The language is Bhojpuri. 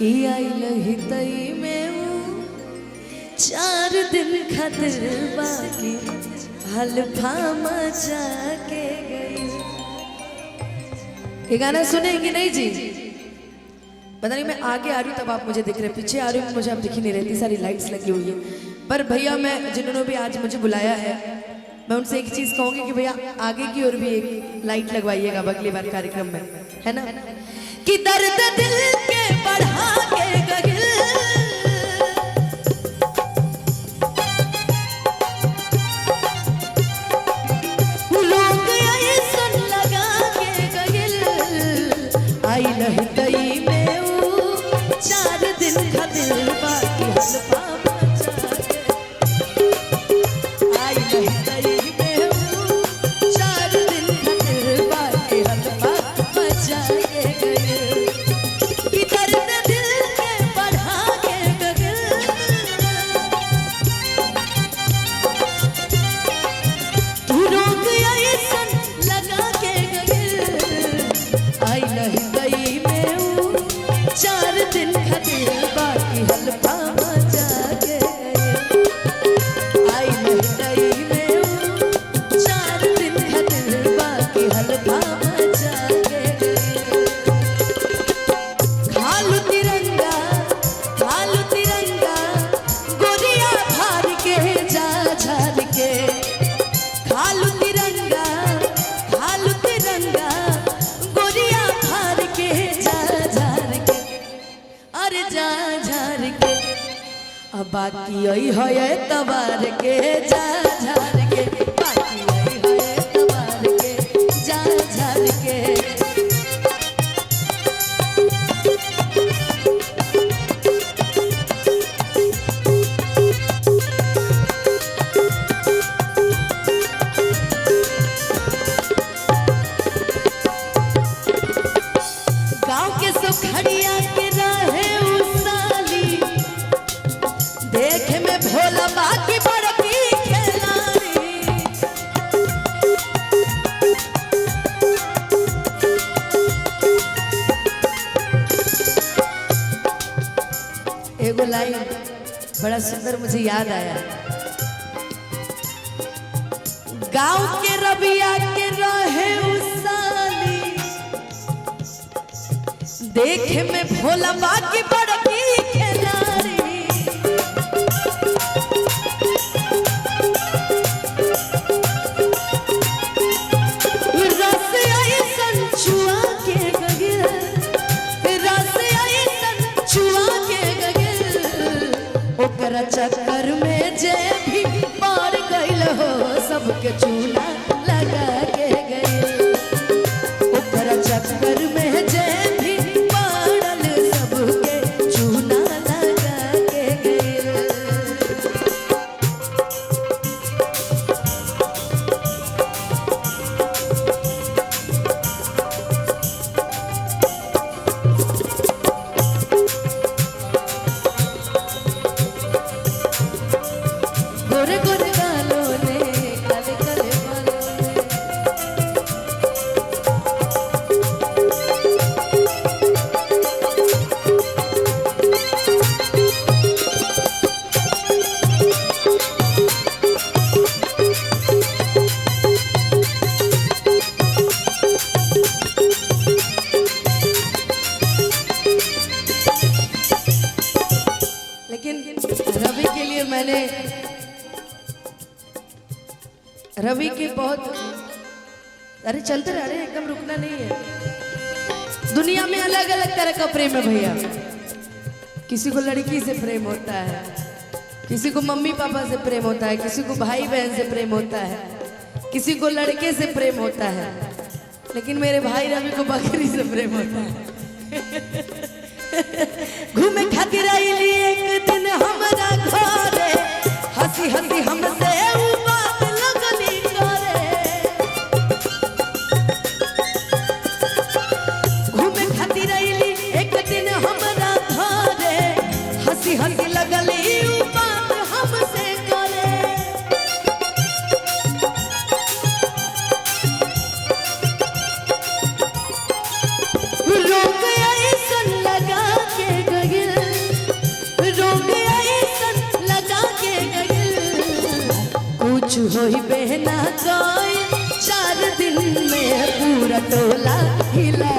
कि आइल ही तई में वो 4 दिन खातिर बाकी हल्फा मचा के गई। ये गाना सुनेंगे नहीं जी? पता नहीं, मैं आगे आ रही हूँ तब आप मुझे दिख रहे, पीछे आ रही हूँ मुझे आप दिख ही नहीं रहती, सारी लाइट्स लगी हुई है। पर भैया मैं जिन्होंने भी आज मुझे बुलाया है, मैं उनसे एक चीज कहूंगी कि भैया आगे की ओर भी एक लाइट लगवाइएगा अगली बार कार्यक्रम में, है ना? कि दर्द दिल के बढ़ा के गगिल, लोग ऐसन लगा के गगिल, आई लही तई में वो 4 दिन खातिर बाकी हल्फा मचा के, आई लही तई में वो 4 दिन खातिर बाकी हल्फा मचा के गई। कि दर्द दिल के बढ़ा के गगिल, तू रोग ऐसन लगा के गगिल, आई लही तई में वो 4 दिन खातिर बाकी हल्फा मचा के गई। आई लही तई में वो 4 दिन खातिर बाकी हल्फा मचा के गई। खालू तिरंगा गोरिया भार के जा झार के, खालू तिरंगा गोरिया भार के जा झार के, अरे जा झार के। अब बाकी यही है तबार के जा झार के, बाकी यही है तबार के जा झार के। गाँव के सुखड़िया के रहे उसाली, देखे में भोला बाकी बड़की खिलाड़ी। एगो लाइन बड़ा सुंदर मुझे याद आया, गाँव के रबिया के रहे उसाली, देखे में भोला बाकी बड़की खिलाड़ी। रस ऐसन छुआ के गगिल, रस ऐसन छुआ के गगिल, ओकरा चक्कर में जे भी पार गइल हो सबके चूना लगा के गइल। ओकरा चक्कर में जे भी पारल सबके चूना लगा के गइल। गोरे गोरे गालों ने काले काले बालों ने, लेकिन रवि के लिए मैंने रवि के बहुत, अरे चलते रह रहे हैं, एकदम रुकना नहीं है। दुनिया में अलग अलग तरह का प्रेम है भैया, किसी को लड़की से प्रेम होता है, किसी को मम्मी पापा से प्रेम होता है, किसी को भाई बहन से प्रेम होता है, किसी को लड़के से प्रेम होता है, लेकिन मेरे भाई रवि को बकरी से प्रेम होता है। घूमे खातिर आइली एक दिन हमरा घरे, हंसी हंसी हमसे उ बात लगली करे। घूमे खातिर आइली एक दिन हमरा घरे, हंसी हंसी लगली उ बात हमसे करे। रोग ऐसन लगा के गई, हो ही बहना कोई 4 दिन में पूरा टोला हिला